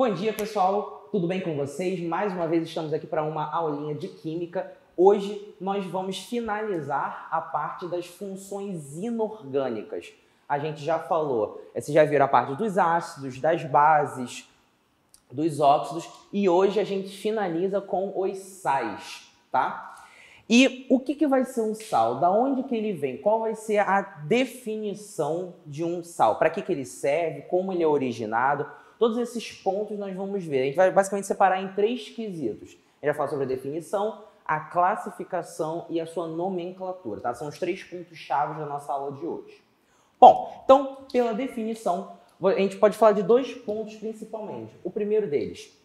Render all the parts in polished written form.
Bom dia, pessoal! Tudo bem com vocês? Mais uma vez estamos aqui para uma aulinha de Química. Hoje nós vamos finalizar a parte das funções inorgânicas. A gente já falou, vocês já viram a parte dos ácidos, das bases, dos óxidos e hoje a gente finaliza com os sais, tá? E o que vai ser um sal? Da onde que ele vem? Qual vai ser a definição de um sal? Para que ele serve? Como ele é originado? Todos esses pontos nós vamos ver. A gente vai basicamente separar em 3 quesitos. A gente vai falar sobre a definição, a classificação e a sua nomenclatura, tá? São os 3 pontos-chave da nossa aula de hoje. Bom, então, pela definição, a gente pode falar de 2 pontos principalmente. O primeiro deles,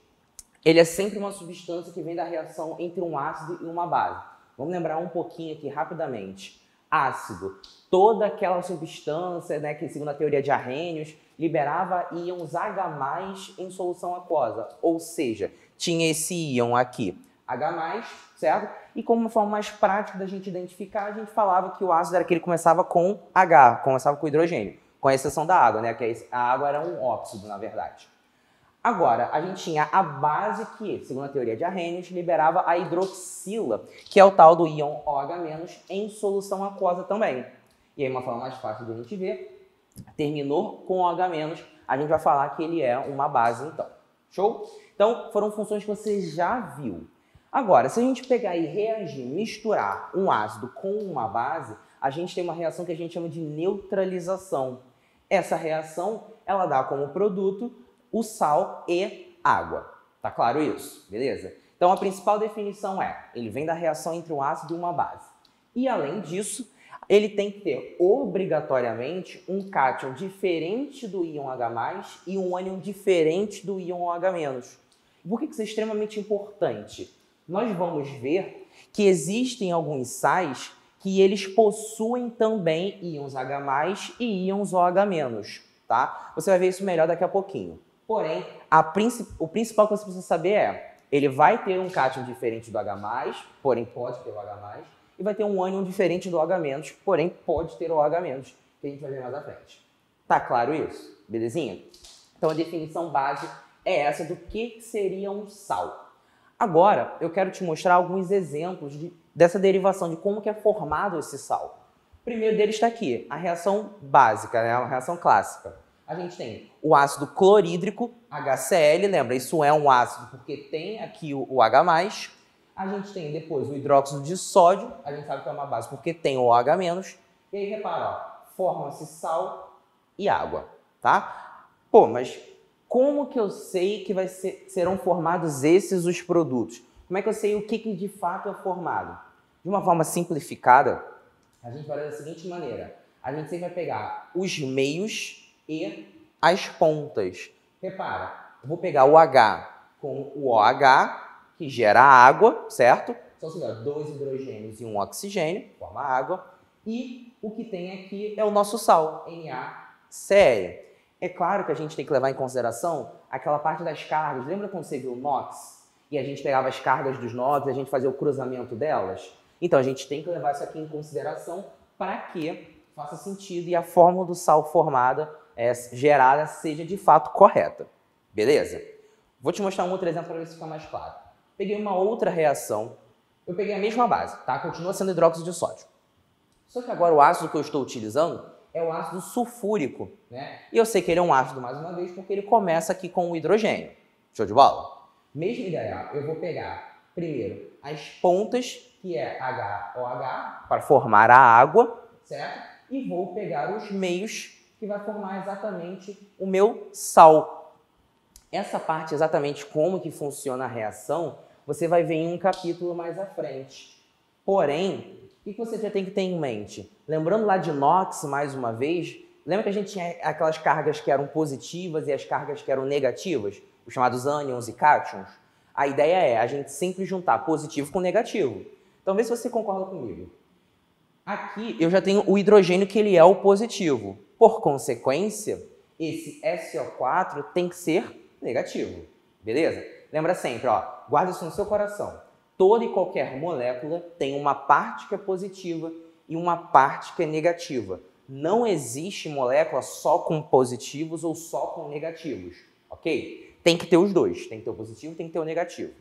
ele é sempre uma substância que vem da reação entre um ácido e uma base. Vamos lembrar um pouquinho aqui rapidamente. Ácido, toda aquela substância, né, que segundo a teoria de Arrhenius, liberava íons H+ em solução aquosa, ou seja, tinha esse íon aqui, H+, certo? E como uma forma mais prática da gente identificar, a gente falava que o ácido era aquele que começava com H, começava com hidrogênio, com exceção da água, né, que a água era um óxido, na verdade. Agora, a gente tinha a base que, segundo a teoria de Arrhenius, liberava a hidroxila, que é o tal do íon OH- em solução aquosa também. E aí, uma forma mais fácil de a gente ver, terminou com OH-, a gente vai falar que ele é uma base, então. Show? Então, foram funções que você já viu. Agora, se a gente pegar e reagir, misturar um ácido com uma base, a gente tem uma reação que a gente chama de neutralização. Essa reação, ela dá como produto o sal e água. Tá claro isso? Beleza? Então, a principal definição é, ele vem da reação entre um ácido e uma base. E, além disso, ele tem que ter, obrigatoriamente, um cátion diferente do íon H+, e um ânion diferente do íon OH-. Por que isso é extremamente importante? Nós vamos ver que existem alguns sais que eles possuem também íons H+ e íons OH-, tá? Você vai ver isso melhor daqui a pouquinho. Porém, o principal que você precisa saber é, ele vai ter um cátion diferente do H+, porém pode ter o H+, e vai ter um ânion diferente do OH-, porém pode ter o OH-, que a gente vai ver mais à frente. Tá claro isso? Belezinha? Então a definição base é essa do que seria um sal. Agora, eu quero te mostrar alguns exemplos dessa derivação, de como que é formado esse sal. O primeiro deles está aqui, a reação básica, né? A reação clássica. A gente tem o ácido clorídrico, HCl, lembra, isso é um ácido porque tem aqui o H+. A gente tem depois o hidróxido de sódio, a gente sabe que é uma base porque tem o OH-. E aí, repara, forma-se sal e água, tá? Pô, mas como que eu sei que serão formados esses os produtos? Como é que eu sei o que de fato é formado? De uma forma simplificada, a gente vai da seguinte maneira. A gente sempre vai pegar os meios e as pontas. Repara, eu vou pegar o H com o OH, que gera água, certo? Então, assim, 2 hidrogênios e um oxigênio, forma água. E o que tem aqui é o nosso sal, NaCl. É claro que a gente tem que levar em consideração aquela parte das cargas. Lembra quando você viu o NOx? E a gente pegava as cargas dos NOx e a gente fazia o cruzamento delas? Então, a gente tem que levar isso aqui em consideração para que faça sentido e a fórmula do sal formada, gerada, seja de fato correta. Beleza? Vou te mostrar um outro exemplo para ver se fica mais claro. Peguei uma outra reação, eu peguei a mesma base, tá? Continua sendo hidróxido de sódio. Só que agora o ácido que eu estou utilizando é o ácido sulfúrico, né? E eu sei que ele é um ácido, mais uma vez, porque ele começa aqui com o hidrogênio. Show de bola? Mesma ideia, eu vou pegar primeiro as pontas, que é HOH, para formar a água, certo? E vou pegar os meios, que vai formar exatamente o meu sal. Essa parte, exatamente como que funciona a reação, você vai ver em um capítulo mais à frente. Porém, o que você já tem que ter em mente? Lembrando lá de NOx, mais uma vez, lembra que a gente tinha aquelas cargas que eram positivas e as cargas que eram negativas, os chamados ânions e cátions? A ideia é a gente sempre juntar positivo com negativo. Então, vê se você concorda comigo. Aqui eu já tenho o hidrogênio que ele é o positivo. Por consequência, esse SO4 tem que ser negativo. Beleza? Lembra sempre, ó, guarda isso no seu coração. Toda e qualquer molécula tem uma parte que é positiva e uma parte que é negativa. Não existe molécula só com positivos ou só com negativos, ok? tem que ter os dois. Tem que ter o positivo, tem que ter o negativo.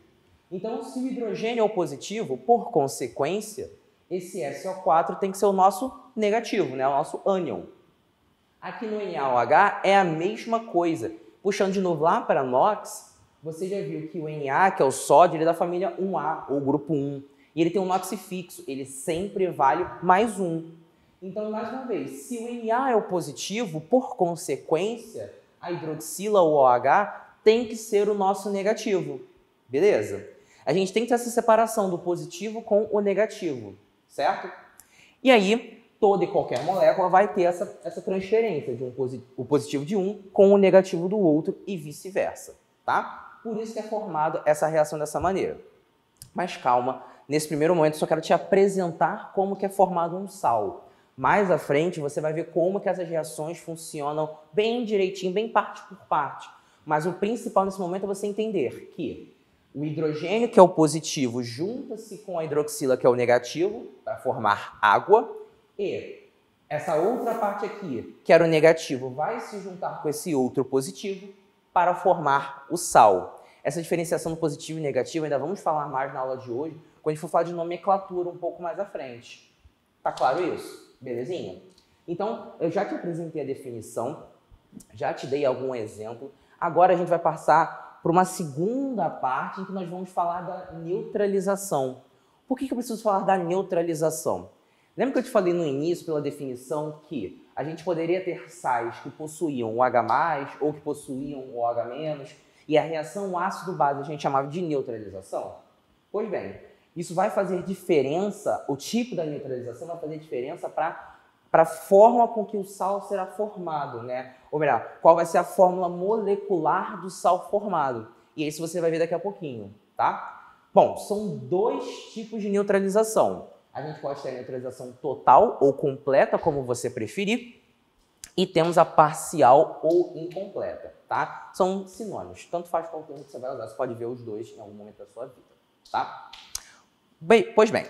Então, se o hidrogênio é o positivo, por consequência, esse SO4 tem que ser o nosso negativo, né? O nosso ânion. Aqui no NaOH é a mesma coisa. Puxando de novo lá para NOx, você já viu que o Na, que é o sódio, ele é da família 1A, ou grupo 1. E ele tem um NOx fixo, ele sempre vale mais 1. Então, mais uma vez, se o Na é o positivo, por consequência, a hidroxila ou OH tem que ser o nosso negativo. Beleza? A gente tem que ter essa separação do positivo com o negativo, certo? E aí, toda e qualquer molécula vai ter essa transferência de o positivo de um com o negativo do outro e vice-versa, tá? Por isso que é formada essa reação dessa maneira. Mas calma, nesse primeiro momento eu só quero te apresentar como que é formado um sal. Mais à frente você vai ver como que essas reações funcionam bem direitinho, bem parte por parte. Mas o principal nesse momento é você entender que o hidrogênio, que é o positivo, junta-se com a hidroxila, que é o negativo, para formar água. E essa outra parte aqui, que era o negativo, vai se juntar com esse outro positivo para formar o sal. Essa diferenciação do positivo e negativo ainda vamos falar mais na aula de hoje, quando a gente for falar de nomenclatura um pouco mais à frente. Tá claro isso? Belezinha? Então, eu já te apresentei a definição, já te dei algum exemplo. Agora a gente vai passar para uma segunda parte em que nós vamos falar da neutralização. Por que eu preciso falar da neutralização? Lembra que eu te falei no início, pela definição, que a gente poderia ter sais que possuíam o H+, ou que possuíam o OH-, e a reação ácido-base a gente chamava de neutralização? Pois bem, isso vai fazer diferença, o tipo da neutralização vai fazer diferença para a forma com que o sal será formado, né? Ou melhor, qual vai ser a fórmula molecular do sal formado. E isso você vai ver daqui a pouquinho, tá? Bom, são dois tipos de neutralização. A gente pode ter a neutralização total ou completa, como você preferir, e temos a parcial ou incompleta, tá? São sinônimos, tanto faz qual termo que você vai usar, você pode ver os dois em algum momento da sua vida, tá? Bem, pois bem,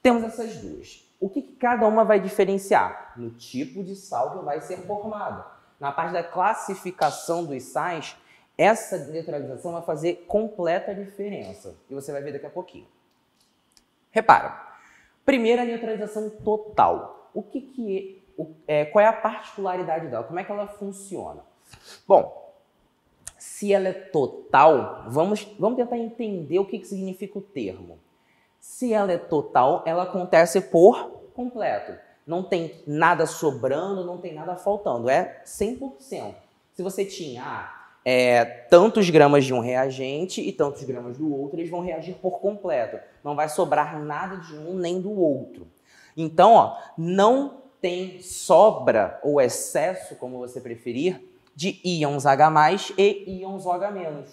temos essas duas. O que cada uma vai diferenciar? No tipo de sal que vai ser formado. Na parte da classificação dos sais, essa neutralização vai fazer completa diferença, e você vai ver daqui a pouquinho. Repara. Primeiro, a neutralização total. Qual é a particularidade dela? Como é que ela funciona? Bom, se ela é total, vamos tentar entender o que significa o termo. Se ela é total, ela acontece por completo. Não tem nada sobrando, não tem nada faltando. É 100%. Se você tinha tantos gramas de um reagente e tantos gramas do outro, eles vão reagir por completo. Não vai sobrar nada de um nem do outro. Então, ó, não tem sobra ou excesso, como você preferir, de íons H+, e íons OH-.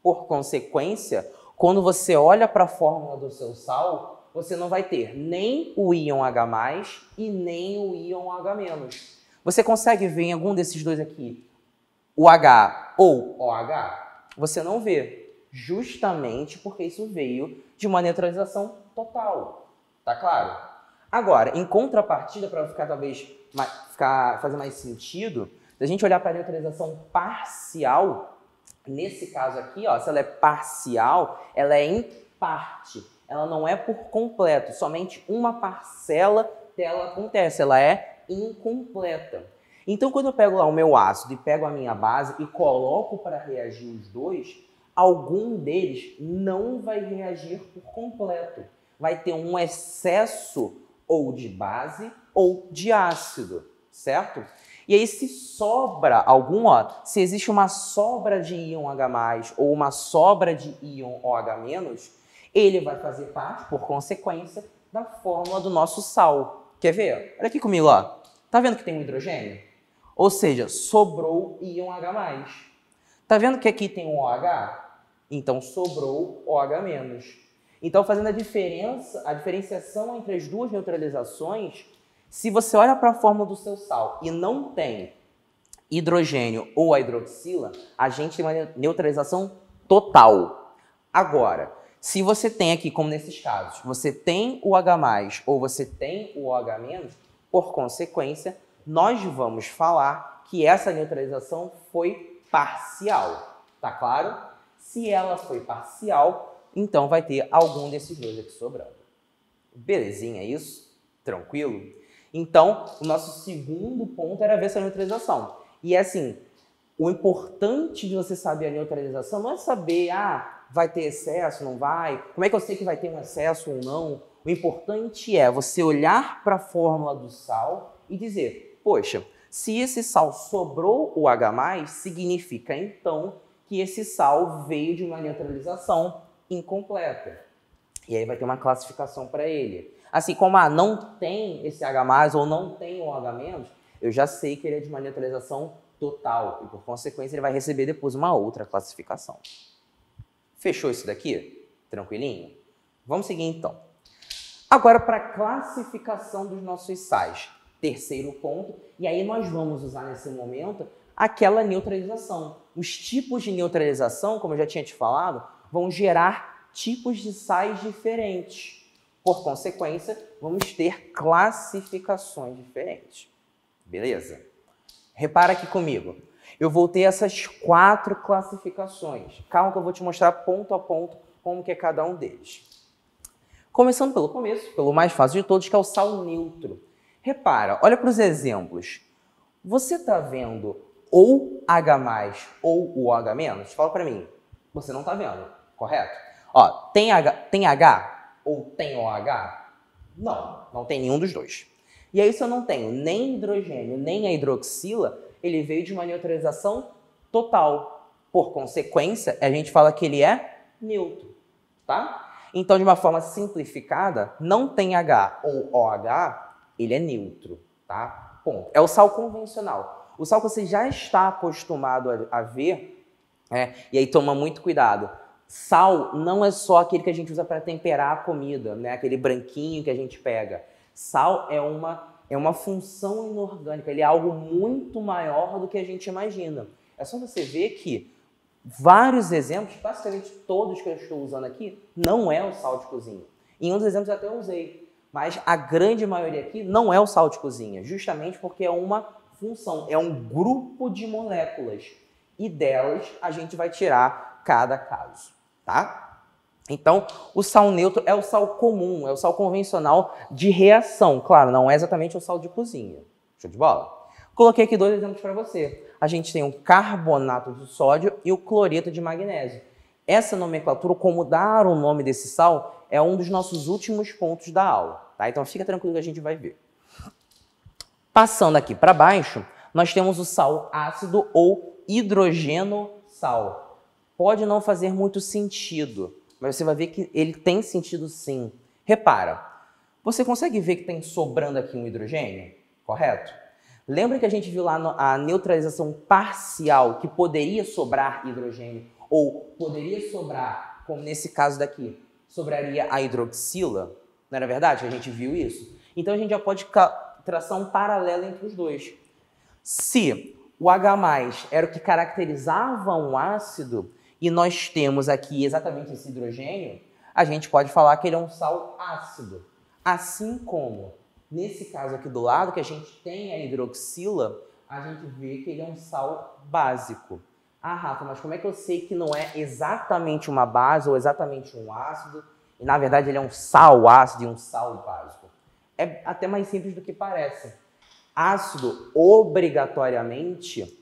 Por consequência, quando você olha para a fórmula do seu sal, você não vai ter nem o íon H+, e nem o íon OH-. Você consegue ver em algum desses dois aqui o H ou OH? Você não vê, justamente porque isso veio de uma neutralização total. Tá claro? Agora, em contrapartida, para fazer mais sentido, se a gente olhar para a neutralização parcial, nesse caso aqui, ó, se ela é parcial, ela é em parte. Ela não é por completo, somente uma parcela dela acontece, ela é incompleta. Então, quando eu pego lá o meu ácido e pego a minha base e coloco para reagir os dois, algum deles não vai reagir por completo. Vai ter um excesso ou de base ou de ácido, certo? E aí, se sobra algum, ó, se existe uma sobra de íon H+, ou uma sobra de íon OH-, ele vai fazer parte, por consequência, da fórmula do nosso sal. Quer ver? Olha aqui comigo, ó. Tá vendo que tem um hidrogênio? Ou seja, sobrou íon H+. Tá vendo que aqui tem um OH? Então, sobrou OH-. Então, fazendo a diferenciação entre as duas neutralizações, se você olha para a fórmula do seu sal e não tem hidrogênio ou a hidroxila, a gente tem uma neutralização total. Agora, se você tem aqui, como nesses casos, você tem o H+, ou você tem o OH-, por consequência, nós vamos falar que essa neutralização foi parcial. Tá claro? Se ela foi parcial, então vai ter algum desses dois aqui sobrando. Belezinha, isso? Tranquilo? Então, o nosso segundo ponto era ver essa neutralização. E assim, o importante de você saber a neutralização não é saber, vai ter excesso, não vai? Como é que eu sei que vai ter um excesso ou não? O importante é você olhar para a fórmula do sal e dizer, poxa, se esse sal sobrou o H+, significa então que esse sal veio de uma neutralização incompleta. E aí vai ter uma classificação para ele. Assim como não tem esse H+, ou não tem o H-, eu já sei que ele é de uma neutralização total. E por consequência ele vai receber depois uma outra classificação. Fechou isso daqui? Tranquilinho? Vamos seguir então. Agora para a classificação dos nossos sais. Terceiro ponto. E aí nós vamos usar nesse momento aquela neutralização. Os tipos de neutralização, como eu já tinha te falado, vão gerar tipos de sais diferentes. Por consequência, vamos ter classificações diferentes. Beleza? Repara aqui comigo. Eu vou ter essas 4 classificações. Calma que eu vou te mostrar ponto a ponto como que é cada um deles. Começando pelo começo, pelo mais fácil de todos, que é o sal neutro. Repara, olha para os exemplos. Você está vendo ou H+ ou o OH-? Fala para mim. Você não está vendo, correto? Ó, tem H ou tem OH? Não, não tem nenhum dos dois. E aí, se eu não tenho nem hidrogênio, nem a hidroxila, ele veio de uma neutralização total. Por consequência, a gente fala que ele é neutro, tá? Então, de uma forma simplificada, não tem H ou OH, ele é neutro, tá? Ponto. É o sal convencional. O sal que você já está acostumado a ver, e aí toma muito cuidado. Sal não é só aquele que a gente usa para temperar a comida, né? Aquele branquinho que a gente pega. Sal é uma função inorgânica, ele é algo muito maior do que a gente imagina. É só você ver que vários exemplos, basicamente todos que eu estou usando aqui, não é o sal de cozinha. Em um dos exemplos eu até usei, mas a grande maioria aqui não é o sal de cozinha, justamente porque é uma função, é um grupo de moléculas e delas a gente vai tirar cada caso, tá? Então, o sal neutro é o sal comum, é o sal convencional de reação. Claro, não é exatamente o sal de cozinha. Show de bola? Coloquei aqui 2 exemplos para você. A gente tem o carbonato de sódio e o cloreto de magnésio. Essa nomenclatura, como dar o nome desse sal, é um dos nossos últimos pontos da aula. Tá? Então, fica tranquilo que a gente vai ver. Passando aqui para baixo, nós temos o sal ácido ou hidrogeno sal. Pode não fazer muito sentido, mas você vai ver que ele tem sentido sim. Repara, você consegue ver que tem sobrando aqui um hidrogênio? Correto? Lembra que a gente viu lá a neutralização parcial, que poderia sobrar hidrogênio, ou poderia sobrar, como nesse caso daqui, sobraria a hidroxila? Não era verdade que a gente viu isso? Então a gente já pode traçar um paralelo entre os dois. Se o H+ era o que caracterizava um ácido, e nós temos aqui exatamente esse hidrogênio, a gente pode falar que ele é um sal ácido. Assim como, nesse caso aqui do lado, que a gente tem a hidroxila, a gente vê que ele é um sal básico. Ah, Rafa, mas como é que eu sei que não é exatamente uma base ou exatamente um ácido? E, na verdade, ele é um sal ácido e um sal básico. É até mais simples do que parece. Ácido, obrigatoriamente,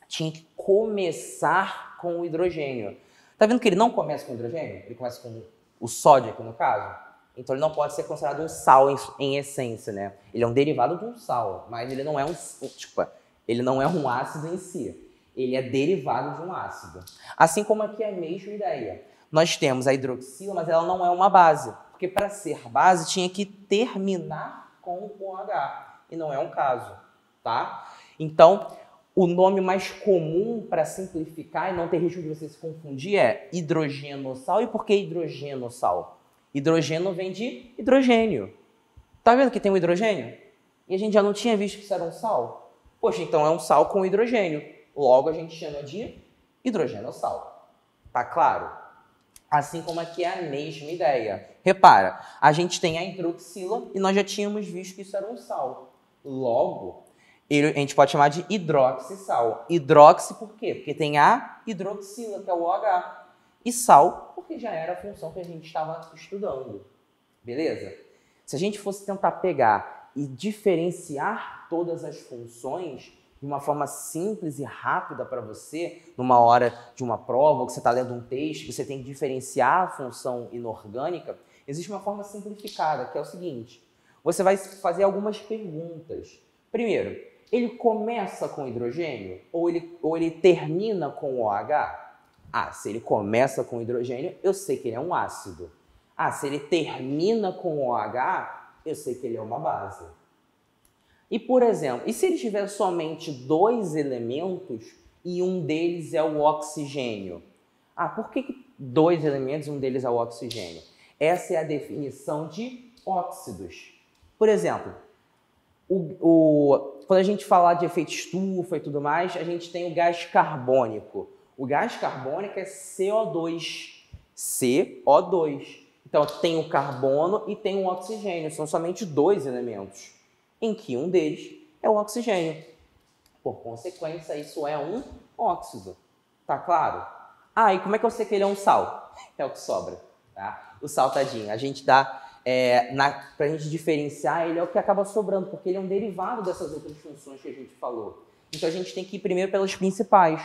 tinha que começar com o hidrogênio. Tá vendo que ele não começa com hidrogênio? Ele começa com o sódio aqui no caso. Então ele não pode ser considerado um sal em essência, né? Ele é um derivado de um sal, mas ele não é ele não é um ácido em si. Ele é derivado de um ácido. Assim como aqui é a mesma ideia. Nós temos a hidroxila, mas ela não é uma base, porque para ser base tinha que terminar com o H, e não é um caso, tá? Então, o nome mais comum para simplificar e não ter risco de você se confundir é hidrogenossal. E por que hidrogenossal? Hidrogeno vem de hidrogênio. Tá vendo que tem um hidrogênio? E a gente já não tinha visto que isso era um sal? Poxa, então é um sal com hidrogênio. Logo a gente chama de hidrogenossal. Tá claro? Assim como aqui é a mesma ideia. Repara, a gente tem a hidroxila e nós já tínhamos visto que isso era um sal. Logo, a gente pode chamar de hidroxissal. Hidroxi por quê? Porque tem a hidroxila, que é o OH. E sal, porque já era a função que a gente estava estudando. Beleza? Se a gente fosse tentar pegar e diferenciar todas as funções de uma forma simples e rápida para você, numa hora de uma prova, ou que você está lendo um texto, que você tem que diferenciar a função inorgânica, existe uma forma simplificada, que é o seguinte: você vai fazer algumas perguntas. Primeiro, ele começa com hidrogênio ou ele termina com OH? Ah, se ele começa com hidrogênio, eu sei que ele é um ácido. Ah, se ele termina com OH, eu sei que ele é uma base. E, por exemplo, e se ele tiver somente 2 elementos e um deles é o oxigênio? Ah, por que 2 elementos e um deles é o oxigênio? Essa é a definição de óxidos. Por exemplo, quando a gente falar de efeito estufa e tudo mais, a gente tem o gás carbônico. O gás carbônico é CO2. CO2. Então, tem o carbono e tem o oxigênio. São somente 2 elementos, em que um deles é o oxigênio. Por consequência, isso é um óxido. Tá claro? Ah, e como é que eu sei que ele é um sal? É o que sobra, tá? O sal, tadinho, a gente dá... para a gente diferenciar, ele é o que acaba sobrando, porque ele é um derivado dessas outras funções que a gente falou. Então, a gente tem que ir primeiro pelas principais.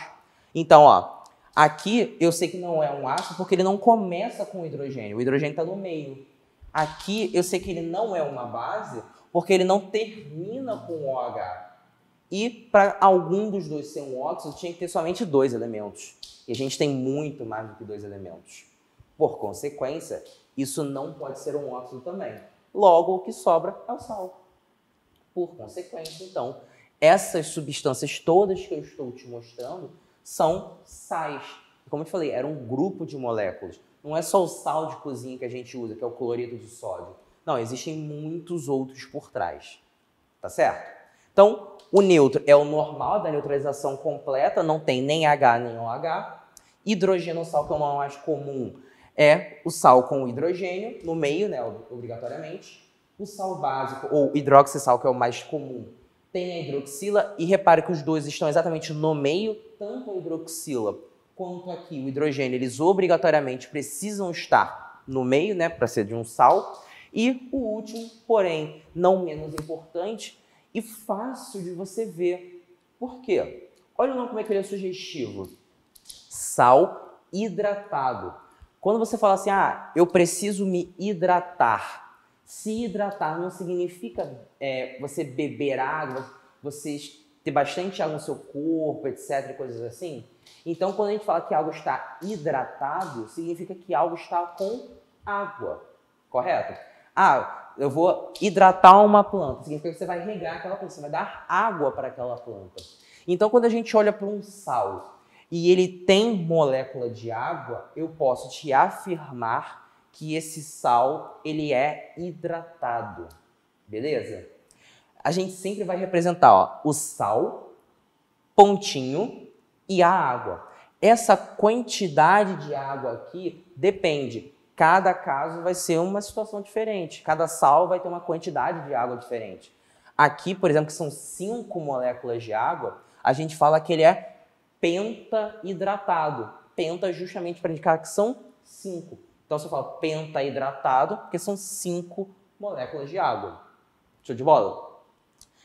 Então, ó, aqui eu sei que não é um ácido porque ele não começa com hidrogênio. O hidrogênio está no meio. Aqui eu sei que ele não é uma base porque ele não termina com OH. E para algum dos dois ser um óxido, tinha que ter somente 2 elementos. E a gente tem muito mais do que 2 elementos. Por consequência, isso não pode ser um óxido também. Logo, o que sobra é o sal. Por consequência, então, essas substâncias todas que eu estou te mostrando são sais. Como eu te falei, era um grupo de moléculas. Não é só o sal de cozinha que a gente usa, que é o cloreto de sódio. Não, existem muitos outros por trás. Tá certo? Então, o neutro é o normal da neutralização completa, não tem nem H nem OH. Hidrogênio sal, que é o mais comum, é o sal com hidrogênio no meio, né, obrigatoriamente. O sal básico, ou hidroxissal, que é o mais comum, tem a hidroxila. E repare que os dois estão exatamente no meio, tanto a hidroxila quanto aqui o hidrogênio, eles obrigatoriamente precisam estar no meio, né, para ser de um sal. E o último, porém não menos importante e fácil de você ver. Por quê? Olha o nome como é que ele é sugestivo. Sal hidratado. Quando você fala assim, ah, eu preciso me hidratar. Se hidratar não significa você beber água, você ter bastante água no seu corpo, etc, coisas assim. Então, quando a gente fala que algo está hidratado, significa que algo está com água, correto? Ah, eu vou hidratar uma planta, significa que você vai regar aquela planta, você vai dar água para aquela planta. Então, quando a gente olha para um sal e ele tem molécula de água, eu posso te afirmar que esse sal ele é hidratado, beleza? A gente sempre vai representar, ó, o sal, pontinho e a água. Essa quantidade de água aqui depende. Cada caso vai ser uma situação diferente. Cada sal vai ter uma quantidade de água diferente. Aqui, por exemplo, que são 5 moléculas de água, a gente fala que ele é pentaidratado. Penta justamente para indicar que são 5. Então, você fala pentaidratado porque são 5 moléculas de água. Show de bola?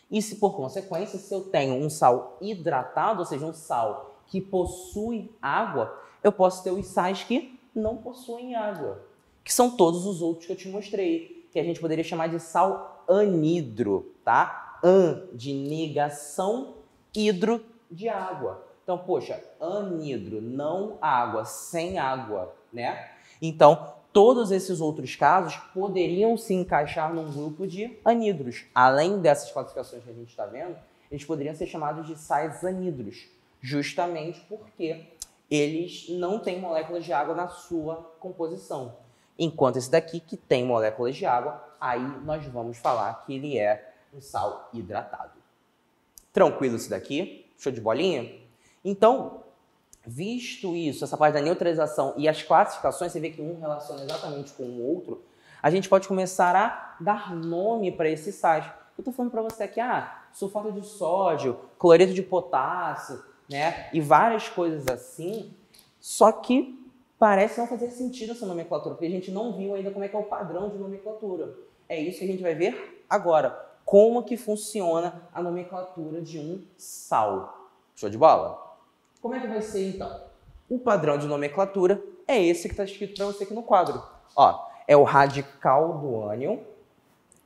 E se, por consequência, se eu tenho um sal hidratado, ou seja, um sal que possui água, eu posso ter os sais que não possuem água, que são todos os outros que eu te mostrei, que a gente poderia chamar de sal anidro, tá? An de negação, hidro de água. Então, poxa, anidro, não água, sem água, né? Então, todos esses outros casos poderiam se encaixar num grupo de anidros. Além dessas classificações que a gente está vendo, eles poderiam ser chamados de sais anidros, justamente porque eles não têm moléculas de água na sua composição. Enquanto esse daqui, que tem moléculas de água, aí nós vamos falar que ele é um sal hidratado. Tranquilo isso daqui? Show de bolinha? Então, visto isso, essa parte da neutralização e as classificações, você vê que um relaciona exatamente com o outro, a gente pode começar a dar nome para esses sais. Eu estou falando para você aqui, sulfato de sódio, cloreto de potássio, né? E várias coisas assim, só que parece não fazer sentido essa nomenclatura, porque a gente não viu ainda como é que é o padrão de nomenclatura. É isso que a gente vai ver agora. Como que funciona a nomenclatura de um sal. Show de bola? Como é que vai ser então? O padrão de nomenclatura é esse que está escrito para você aqui no quadro. Ó, é o radical do ânion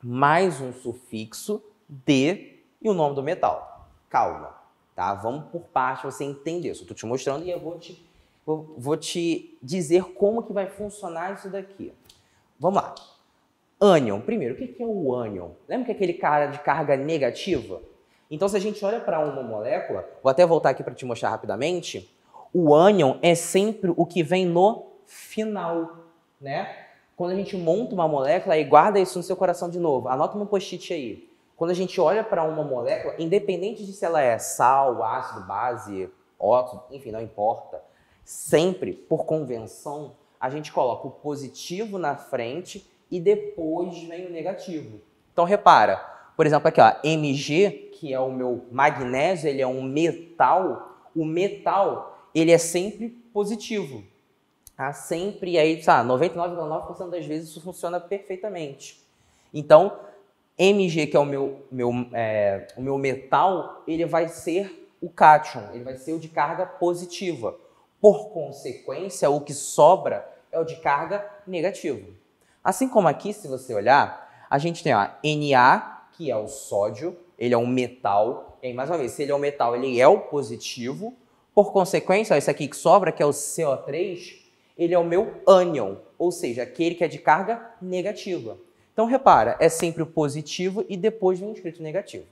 mais um sufixo de e o nome do metal. Calma, tá? Vamos por parte para você entender. Eu estou te mostrando e eu vou te dizer como que vai funcionar isso daqui. Vamos lá. Ânion. Primeiro, o que é o ânion? Lembra que é aquele cara de carga negativa? Então, se a gente olha para uma molécula, vou até voltar aqui para te mostrar rapidamente, o ânion é sempre o que vem no final, né? Quando a gente monta uma molécula, aí guarda isso no seu coração de novo, anota no post-it aí. Quando a gente olha para uma molécula, independente de se ela é sal, ácido, base, óxido, enfim, não importa, sempre, por convenção, a gente coloca o positivo na frente e depois vem o negativo. Então, repara, por exemplo, aqui, ó, Mg, que é o meu magnésio, ele é um metal. O metal, ele é sempre positivo. Tá? Sempre aí, 99,9% das vezes isso funciona perfeitamente. Então, Mg, que é o meu metal, ele vai ser o cátion, ele vai ser o de carga positiva. Por consequência, o que sobra é o de carga negativa. Assim como aqui, se você olhar, a gente tem a Na, que é o sódio, ele é um metal. E aí, mais uma vez, se ele é um metal, ele é o positivo. Por consequência, ó, esse aqui que sobra, que é o CO3, ele é o meu ânion, ou seja, aquele que é de carga negativa. Então, repara, é sempre o positivo e depois vem escrito negativo.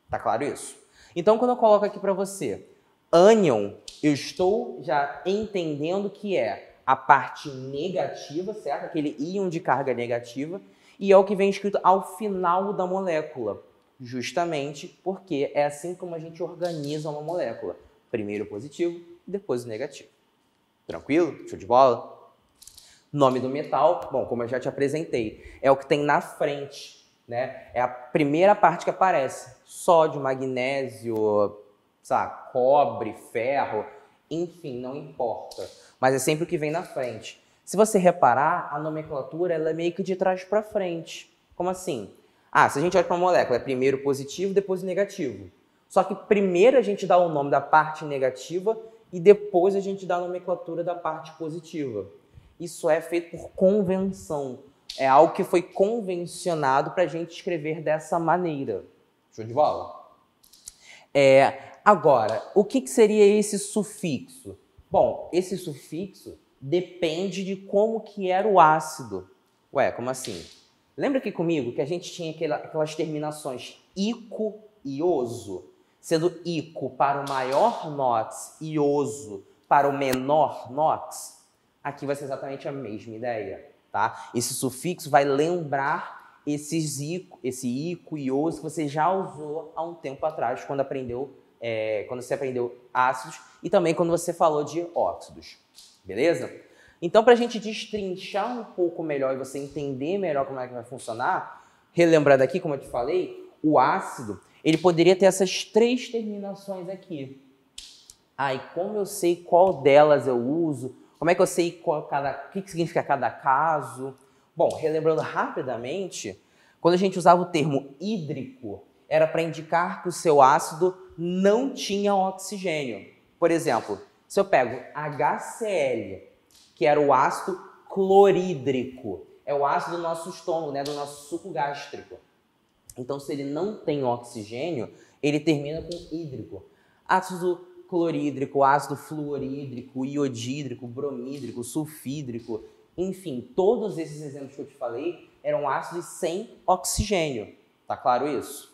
Tá claro isso? Então, quando eu coloco aqui para você ânion, eu estou já entendendo que é a parte negativa, certo? Aquele íon de carga negativa, e é o que vem escrito ao final da molécula, justamente porque é assim como a gente organiza uma molécula. Primeiro o positivo, depois o negativo. Tranquilo? Show de bola? Nome do metal, bom, como eu já te apresentei, é o que tem na frente, né? É a primeira parte que aparece. Sódio, magnésio, sabe, cobre, ferro, enfim, não importa. Mas é sempre o que vem na frente. Se você reparar, a nomenclatura ela é meio que de trás para frente. Como assim? Se a gente olha para uma molécula, é primeiro positivo, depois negativo. Só que primeiro a gente dá o nome da parte negativa e depois a gente dá a nomenclatura da parte positiva. Isso é feito por convenção. É algo que foi convencionado para a gente escrever dessa maneira. Show de bola? Agora, o que seria esse sufixo? Bom, esse sufixo depende de como que era o ácido. Ué, como assim? Lembra aqui comigo que a gente tinha aquelas terminações ico e oso? Sendo ico para o maior NOx e oso para o menor NOx? Aqui vai ser exatamente a mesma ideia, tá? Esse sufixo vai lembrar esse ico e oso que você já usou há um tempo atrás, quando você aprendeu ácidos e também quando você falou de óxidos, beleza? Então, para a gente destrinchar um pouco melhor e você entender melhor como é que vai funcionar, relembrando aqui, como eu te falei, o ácido, ele poderia ter essas 3 terminações aqui. E como eu sei qual delas eu uso? Como é que eu sei o que significa cada caso? Bom, relembrando rapidamente, quando a gente usava o termo hídrico, era para indicar que o seu ácido não tinha oxigênio. Por exemplo, se eu pego HCl, que era o ácido clorídrico, é o ácido do nosso estômago, né, do nosso suco gástrico. Então, se ele não tem oxigênio, ele termina com hídrico. Ácido clorídrico, ácido fluorídrico, iodídrico, bromídrico, sulfídrico, enfim, todos esses exemplos que eu te falei eram ácidos sem oxigênio. Tá claro isso?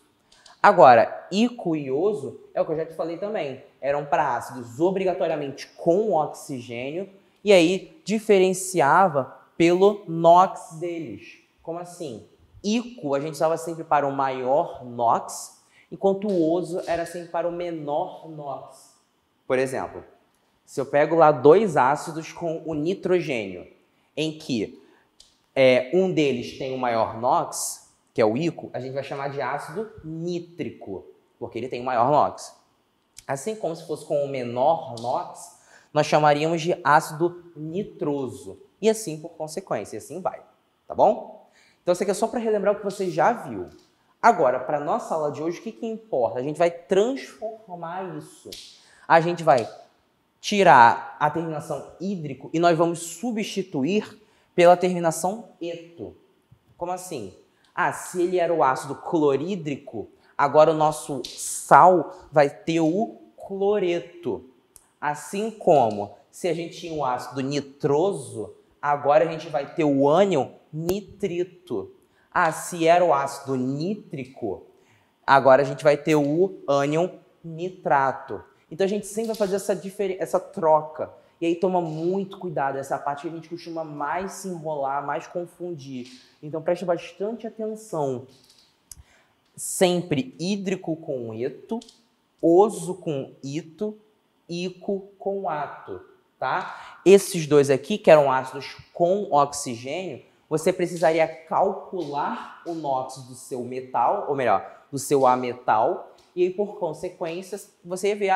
Agora, ico e oso é o que eu já te falei também. Eram para ácidos obrigatoriamente com oxigênio e aí diferenciava pelo NOx deles. Como assim? Ico a gente usava sempre para o maior NOx, enquanto o oso era sempre para o menor NOx. Por exemplo, se eu pego lá 2 ácidos com o nitrogênio, em que um deles tem o maior NOx, que é o ICO, a gente vai chamar de ácido nítrico, porque ele tem o maior NOx. Assim como se fosse com o menor NOx, nós chamaríamos de ácido nitroso. E assim por consequência, e assim vai, tá bom? Então isso aqui é só para relembrar o que você já viu. Agora, para a nossa aula de hoje, o que importa? A gente vai transformar isso. A gente vai tirar a terminação hídrico e nós vamos substituir pela terminação eto. Como assim? Ah, se ele era o ácido clorídrico, agora o nosso sal vai ter o cloreto. Assim como se a gente tinha o ácido nitroso, agora a gente vai ter o ânion nitrito. Ah, se era o ácido nítrico, agora a gente vai ter o ânion nitrato. Então a gente sempre vai fazer essa troca. E aí toma muito cuidado, essa parte que a gente costuma mais se enrolar, mais confundir. Então preste bastante atenção. Sempre hídrico com eto, oso com ito, ico com ato, tá? Esses dois aqui, que eram ácidos com oxigênio, você precisaria calcular o NOx do seu metal, ou melhor, do seu ametal, e aí, por consequência, você ia ver,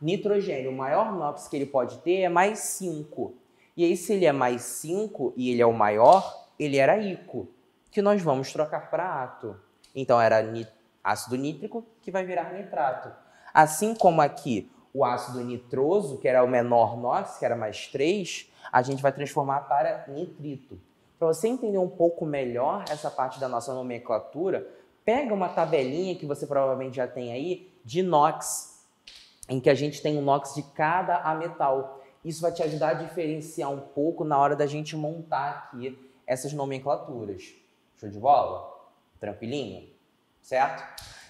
nitrogênio, o maior NOx que ele pode ter é mais 5. E aí, se ele é mais 5 e ele é o maior, ele era ico, que nós vamos trocar para ato. Então, era ácido nítrico, que vai virar nitrato. Assim como aqui, o ácido nitroso, que era o menor NOx, que era mais 3, a gente vai transformar para nitrito. Para você entender um pouco melhor essa parte da nossa nomenclatura, pega uma tabelinha que você provavelmente já tem aí de NOx, em que a gente tem o NOx de cada ametal. Isso vai te ajudar a diferenciar um pouco na hora da gente montar aqui essas nomenclaturas. Show de bola? Tranquilinho? Certo?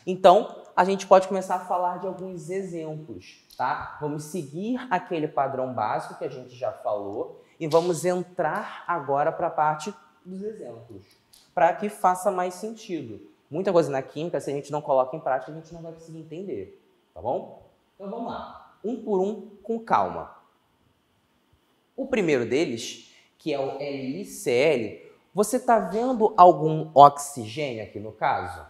Então, a gente pode começar a falar de alguns exemplos, tá? Vamos seguir aquele padrão básico que a gente já falou e vamos entrar agora para a parte dos exemplos, para que faça mais sentido. Muita coisa na química, se a gente não coloca em prática, a gente não vai conseguir entender, tá bom? Então vamos lá, um por um, com calma. O primeiro deles, que é o LiCl, você está vendo algum oxigênio aqui no caso?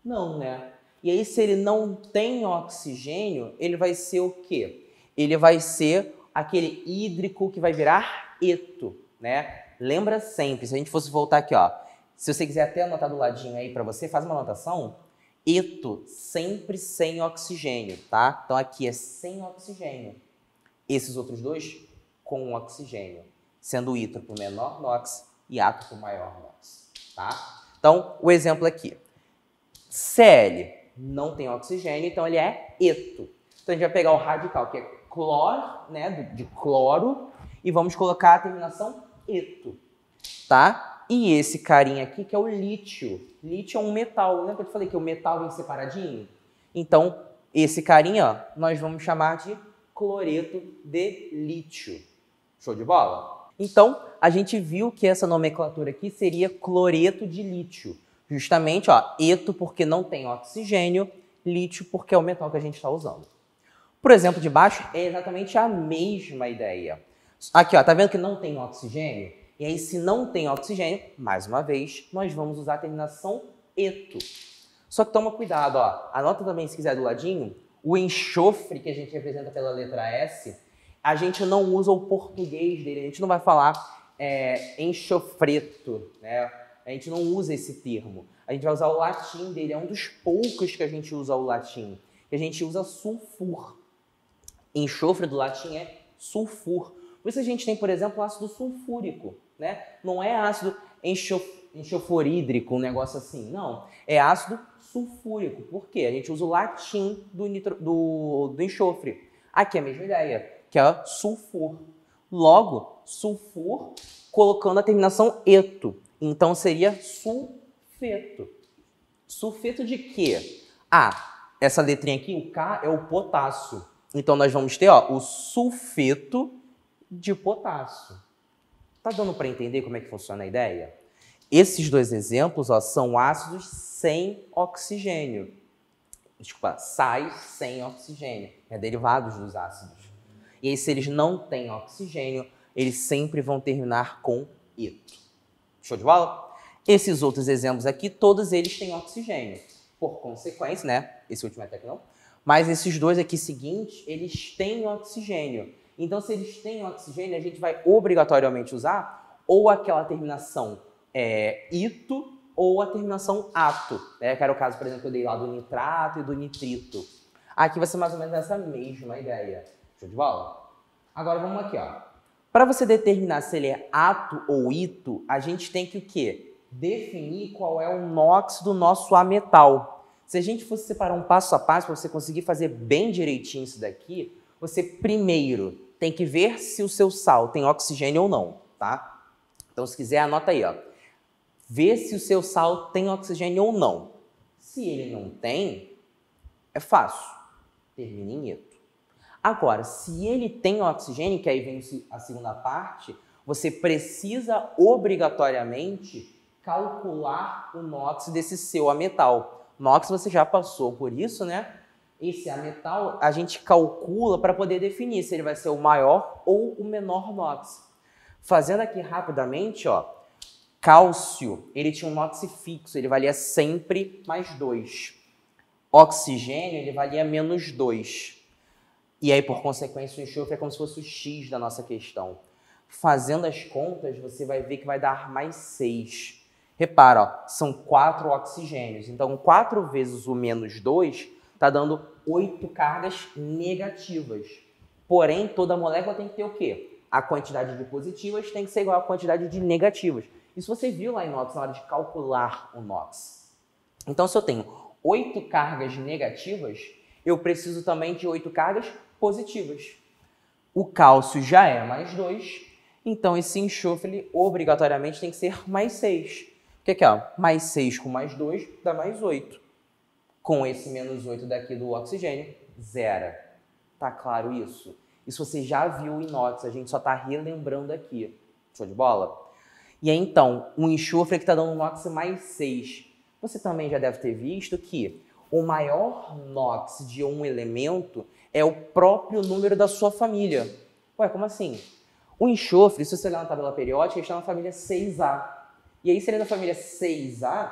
Não, né? E aí, se ele não tem oxigênio, ele vai ser o quê? Ele vai ser aquele hídrico que vai virar eto, né? Lembra sempre, se a gente fosse voltar aqui, ó, se você quiser até anotar do ladinho aí para você, faz uma anotação. Eto, sempre sem oxigênio, tá? Então aqui é sem oxigênio. Esses outros dois, com oxigênio. Sendo o ito para o menor NOx e ato para o maior NOx, tá? Então, o exemplo aqui. Cl não tem oxigênio, então ele é eto. Então a gente vai pegar o radical, que é cloro, né, de cloro, e vamos colocar a terminação eto, tá? E esse carinha aqui, que é o lítio. Lítio é um metal. Lembra que eu te falei que o metal vem separadinho? Então, esse carinha, ó, nós vamos chamar de cloreto de lítio. Show de bola? Então, a gente viu que essa nomenclatura aqui seria cloreto de lítio. Justamente, ó, eto porque não tem oxigênio, lítio porque é o metal que a gente está usando. Por exemplo, de baixo é exatamente a mesma ideia. Aqui, ó, tá vendo que não tem oxigênio? E aí, se não tem oxigênio, mais uma vez, nós vamos usar a terminação eto. Só que toma cuidado, ó. Anota também, se quiser, do ladinho, o enxofre que a gente representa pela letra S, a gente não usa o português dele, a gente não vai falar enxofreto, né? A gente não usa esse termo. A gente vai usar o latim dele, é um dos poucos que a gente usa o latim. Que a gente usa sulfur. Enxofre do latim é sulfur. Por isso a gente tem, por exemplo, ácido sulfúrico, né? Não é ácido enxoforídrico, um negócio assim, não. É ácido sulfúrico. Por quê? A gente usa o latim do enxofre. Aqui é a mesma ideia, que é sulfur. Logo, sulfur colocando a terminação eto. Então seria sulfeto. Sulfeto de quê? Essa letrinha aqui, o K, é o potássio. Então nós vamos ter, ó, o sulfeto de potássio. Tá dando para entender como é que funciona a ideia? Esses dois exemplos, ó, são ácidos sem oxigênio. Desculpa, sais sem oxigênio. Derivados dos ácidos. E aí, se eles não têm oxigênio, eles sempre vão terminar com eto. Show de bola? Esses outros exemplos aqui, todos eles têm oxigênio. Por consequência, né? Esse último até que não. Mas esses dois aqui seguintes, eles têm oxigênio. Então, se eles têm oxigênio, a gente vai obrigatoriamente usar ou aquela terminação ito ou a terminação ato, né? Que era o caso, por exemplo, que eu dei lá do nitrato e do nitrito. Aqui vai ser mais ou menos essa mesma ideia. Show de bola? Agora vamos aqui, ó. Para você determinar se ele é ato ou ito, a gente tem que o quê? Definir qual é o NOx do nosso ametal. Se a gente fosse separar um passo a passo para você conseguir fazer bem direitinho isso daqui, você primeiro tem que ver se o seu sal tem oxigênio ou não, tá? Então, se quiser, anota aí, ó. Vê se o seu sal tem oxigênio ou não. Se ele não tem, é fácil. Termina em ito. Agora, se ele tem oxigênio, que aí vem a segunda parte, você precisa obrigatoriamente calcular o NOx desse seu ametal. NOx você já passou por isso, né? Esse ametal a gente calcula para poder definir se ele vai ser o maior ou o menor NOx. Fazendo aqui rapidamente, ó, cálcio, ele tinha um NOx fixo, ele valia sempre mais 2. Oxigênio, ele valia menos 2. E aí, por consequência, o enxofre é como se fosse o X da nossa questão. Fazendo as contas, você vai ver que vai dar mais 6. Repara, ó, são 4 oxigênios. Então, 4 vezes o menos 2 está dando 8 cargas negativas. Porém, toda molécula tem que ter o quê? A quantidade de positivas tem que ser igual à quantidade de negativas. Isso você viu lá em NOx na hora de calcular o NOx. Então, se eu tenho 8 cargas negativas, eu preciso também de 8 cargas positivas. O cálcio já é mais 2, então esse enxofre ele, obrigatoriamente tem que ser mais 6. O que é? Mais 6 com mais 2 dá mais 8. Com esse menos 8 daqui do oxigênio, zero. Tá claro isso? Isso você já viu em NOx, a gente só está relembrando aqui. Show de bola? E aí, então, o enxofre que está dando NOx mais 6. Você também já deve ter visto que o maior NOx de um elemento é o próprio número da sua família. Ué, como assim? O enxofre, se você olhar na tabela periódica, ele está na família 6A. E aí, se ele é da família 6A,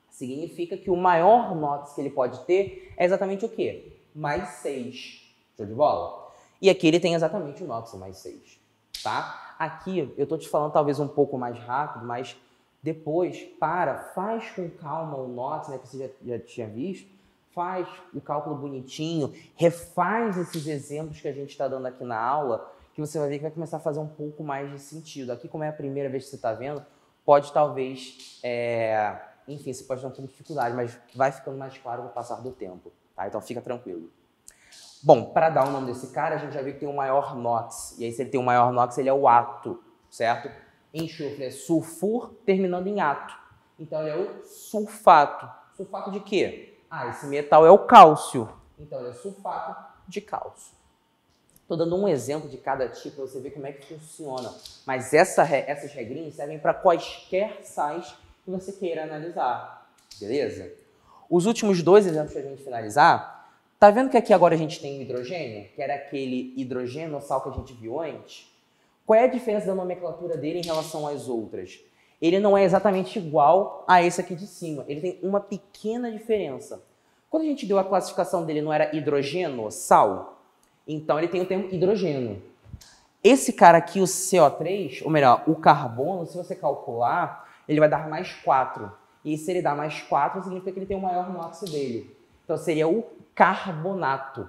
significa que o maior NOx que ele pode ter é exatamente o quê? Mais 6. Show de bola? E aqui ele tem exatamente o NOx mais 6. Tá? Aqui eu estou te falando talvez um pouco mais rápido, mas depois, faz com calma o NOx, né, que você já tinha visto, faz o cálculo bonitinho, refaz esses exemplos que a gente está dando aqui na aula, que você vai ver que vai começar a fazer um pouco mais de sentido. Aqui, como é a primeira vez que você está vendo, pode talvez, enfim, você pode ter um pouco de dificuldade, mas vai ficando mais claro com o passar do tempo, tá? Então fica tranquilo. Bom, para dar o nome desse cara, a gente já viu que tem um maior NOx, e aí se ele tem um maior NOx, ele é o ato, certo? Enxofre é sulfur terminando em ato, então ele é o sulfato. Sulfato de quê? Ah, esse metal é o cálcio, então ele é sulfato de cálcio. Estou dando um exemplo de cada tipo para você ver como é que funciona. Mas essas regrinhas servem para quaisquer sais que você queira analisar. Beleza? Os últimos 2 exemplos para a gente finalizar. Tá vendo que aqui agora a gente tem o hidrogênio? Que era aquele hidrogenossal que a gente viu antes? Qual é a diferença da nomenclatura dele em relação às outras? Ele não é exatamente igual a esse aqui de cima. Ele tem uma pequena diferença. Quando a gente deu a classificação dele, não era hidrogenossal? Então, ele tem o termo hidrogênio. Esse cara aqui, o CO3, ou melhor, o carbono, se você calcular, ele vai dar mais 4. E se ele dá mais 4, significa que ele tem o maior NOx dele. Então, seria o carbonato.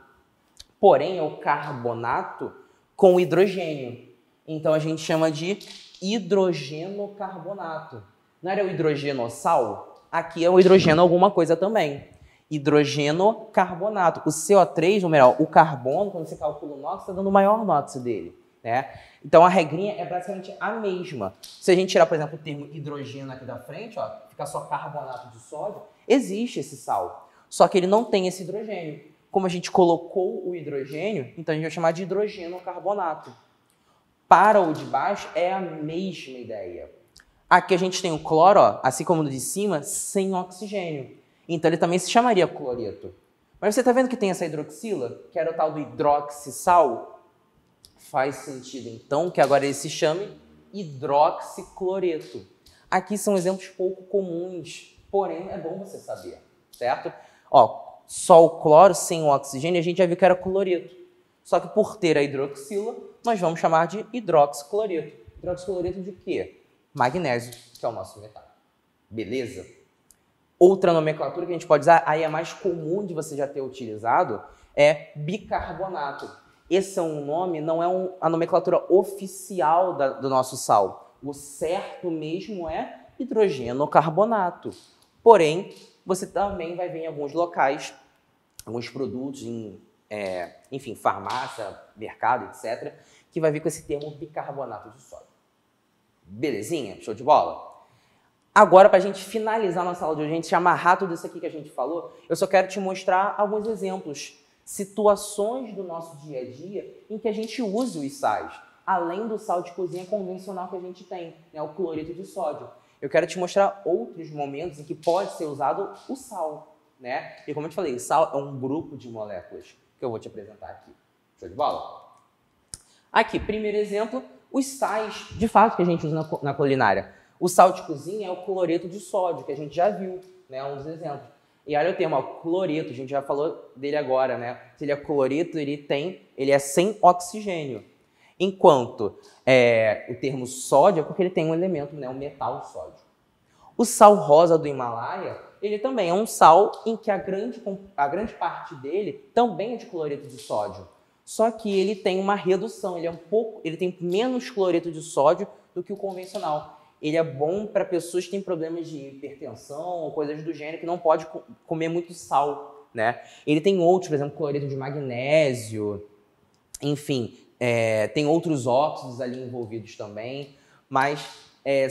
Porém, é o carbonato com hidrogênio. Então, a gente chama de hidrogenocarbonato. Não era o hidrogenossal? Aqui é o hidrogeno alguma coisa também. Hidrogenocarbonato. O CO3, ou melhor, o carbono, quando você calcula o NOx, está dando o maior NOx dele, né? Então, a regrinha é praticamente a mesma. Se a gente tirar, por exemplo, o termo hidrogênio aqui da frente, ó, ficar só carbonato de sódio, existe esse sal. Só que ele não tem esse hidrogênio. Como a gente colocou o hidrogênio, então a gente vai chamar de hidrogenocarbonato. Para o de baixo, é a mesma ideia. Aqui a gente tem o cloro, ó, assim como no de cima, sem oxigênio. Então, ele também se chamaria cloreto. Mas você está vendo que tem essa hidroxila, que era o tal do hidroxissal? Faz sentido, então, que agora ele se chame hidroxicloreto. Aqui são exemplos pouco comuns, porém é bom você saber, certo? Ó, só o cloro sem o oxigênio a gente já viu que era cloreto. Só que por ter a hidroxila, nós vamos chamar de hidroxicloreto. Hidroxicloreto de quê? Magnésio, que é o nosso metal. Beleza? Outra nomenclatura que a gente pode usar, aí é mais comum de você já ter utilizado, é bicarbonato. Esse é um nome, não é a nomenclatura oficial do nosso sal. O certo mesmo é hidrogenocarbonato. Porém, você também vai ver em alguns locais, alguns produtos, enfim, farmácia, mercado, etc., que vai vir com esse termo bicarbonato de sódio. Belezinha? Show de bola? Agora, para a gente finalizar nossa aula de hoje, a gente amarrar tudo isso aqui que a gente falou, eu só quero te mostrar alguns exemplos, situações do nosso dia a dia em que a gente use os sais, além do sal de cozinha convencional que a gente tem, né, o cloreto de sódio. Eu quero te mostrar outros momentos em que pode ser usado o sal, né? E como eu te falei, o sal é um grupo de moléculas que eu vou te apresentar aqui. Show de bola? Aqui, primeiro exemplo, os sais, de fato, que a gente usa na culinária. O sal de cozinha é o cloreto de sódio, que a gente já viu, né? Um dos exemplos. E olha o termo, ó, cloreto, a gente já falou dele agora, né? Se ele é cloreto, ele é sem oxigênio. Enquanto o termo sódio é porque ele tem um elemento, né? Um metal sódio. O sal rosa do Himalaia, ele também é um sal em que a grande parte dele também é de cloreto de sódio. Só que ele tem uma redução, ele tem menos cloreto de sódio do que o convencional. Ele é bom para pessoas que têm problemas de hipertensão ou coisas do gênero, que não pode comer muito sal, né? Ele tem outros, por exemplo, cloreto de magnésio, enfim, tem outros óxidos ali envolvidos também, mas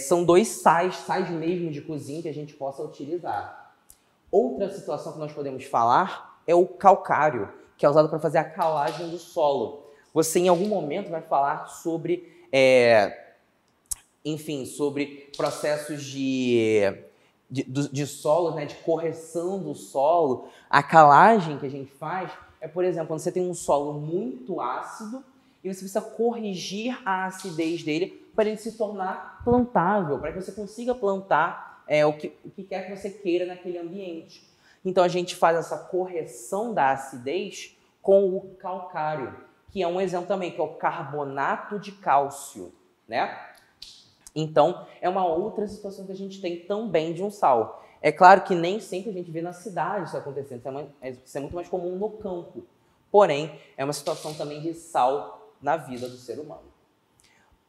são dois sais mesmo de cozinha que a gente possa utilizar. Outra situação que nós podemos falar é o calcário, que é usado para fazer a calagem do solo. Você em algum momento vai falar sobre sobre processos de solo, né, de correção do solo. A calagem que a gente faz é, por exemplo, quando você tem um solo muito ácido e você precisa corrigir a acidez dele para ele se tornar plantável, para que você consiga plantar o que quer que você queira naquele ambiente. Então a gente faz essa correção da acidez com o calcário, que é um exemplo também, que é o carbonato de cálcio, né? Então, é uma outra situação que a gente tem também de um sal. É claro que nem sempre a gente vê na cidade isso acontecendo, isso é muito mais comum no campo. Porém, é uma situação também de sal na vida do ser humano.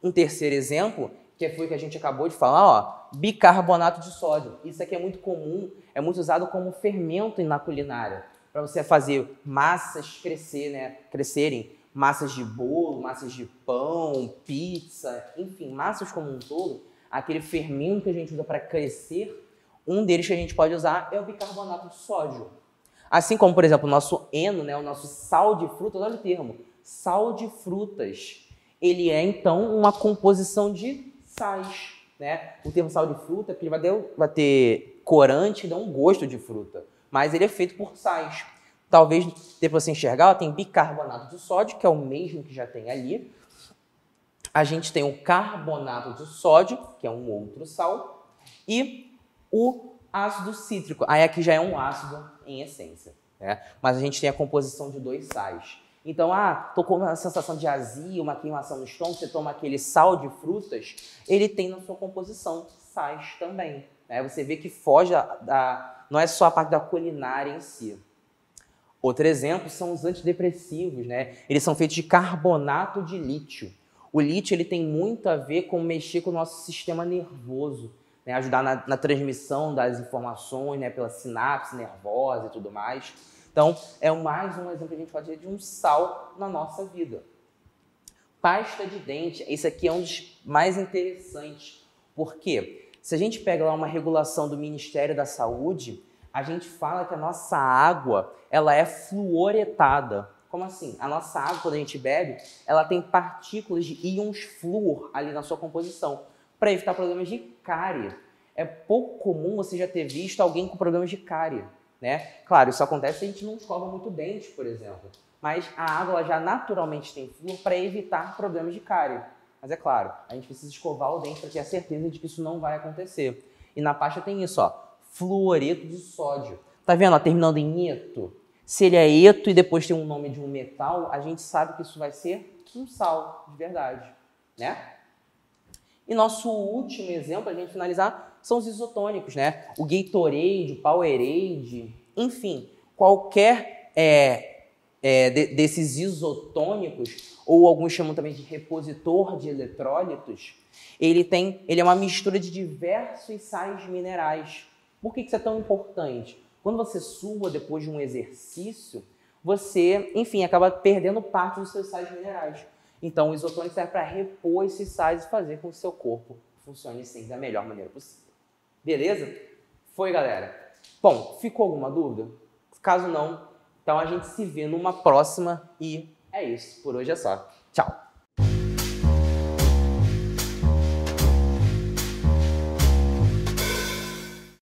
Um terceiro exemplo, que foi o que a gente acabou de falar, ó, bicarbonato de sódio. Isso aqui é muito comum, é muito usado como fermento na culinária, para você fazer massas crescerem, massas de bolo, massas de pão, pizza, enfim, massas como um todo, aquele fermento que a gente usa para crescer, um deles que a gente pode usar é o bicarbonato de sódio. Assim como, por exemplo, o nosso ENO, né, o nosso sal de frutas, olha o termo, sal de frutas. Ele é, então, uma composição de sais, né? O termo sal de fruta, porque ele vai ter corante e dá um gosto de fruta, mas ele é feito por sais. Talvez dê para você enxergar, tem bicarbonato de sódio, que é o mesmo que já tem ali. A gente tem o carbonato de sódio, que é um outro sal, e o ácido cítrico. Aí aqui já é um ácido em essência, né? Mas a gente tem a composição de dois sais. Então, tô com uma sensação de azia, uma queimação no estômago, você toma aquele sal de frutas, ele tem na sua composição sais também, né? Você vê que foge não é só a parte da culinária em si. Outro exemplo são os antidepressivos, né? Eles são feitos de carbonato de lítio. O lítio ele tem muito a ver com mexer com o nosso sistema nervoso, né? Ajudar na transmissão das informações, né? Pela sinapse nervosa e tudo mais. Então, é mais um exemplo que a gente pode ter de um sal na nossa vida. Pasta de dente, esse aqui é um dos mais interessantes. Por quê? Se a gente pega lá uma regulação do Ministério da Saúde, a gente fala que a nossa água ela é fluoretada. Como assim? A nossa água, quando a gente bebe, ela tem partículas de íons flúor ali na sua composição, para evitar problemas de cárie. É pouco comum você já ter visto alguém com problemas de cárie, né? Claro, isso acontece se a gente não escova muito dente, por exemplo. Mas a água ela já naturalmente tem flúor para evitar problemas de cárie. Mas é claro, a gente precisa escovar o dente para ter a certeza de que isso não vai acontecer. E na pasta tem isso, ó, fluoreto de sódio. Tá vendo, ó, terminando em eto? Se ele é eto e depois tem um nome de um metal, a gente sabe que isso vai ser um sal de verdade, né? E nosso último exemplo, para a gente finalizar, são os isotônicos, né? O Gatorade, o Powerade, enfim, qualquer desses isotônicos, ou alguns chamam também de repositor de eletrólitos, ele é uma mistura de diversos sais minerais. Por que isso é tão importante? Quando você sua depois de um exercício, você, enfim, acaba perdendo parte dos seus sais minerais. Então, o isotônico serve para repor esses sais e fazer com que o seu corpo funcione sempre da melhor maneira possível. Beleza? Foi, galera? Bom, ficou alguma dúvida? Caso não, então a gente se vê numa próxima e é isso. Por hoje é só. Tchau!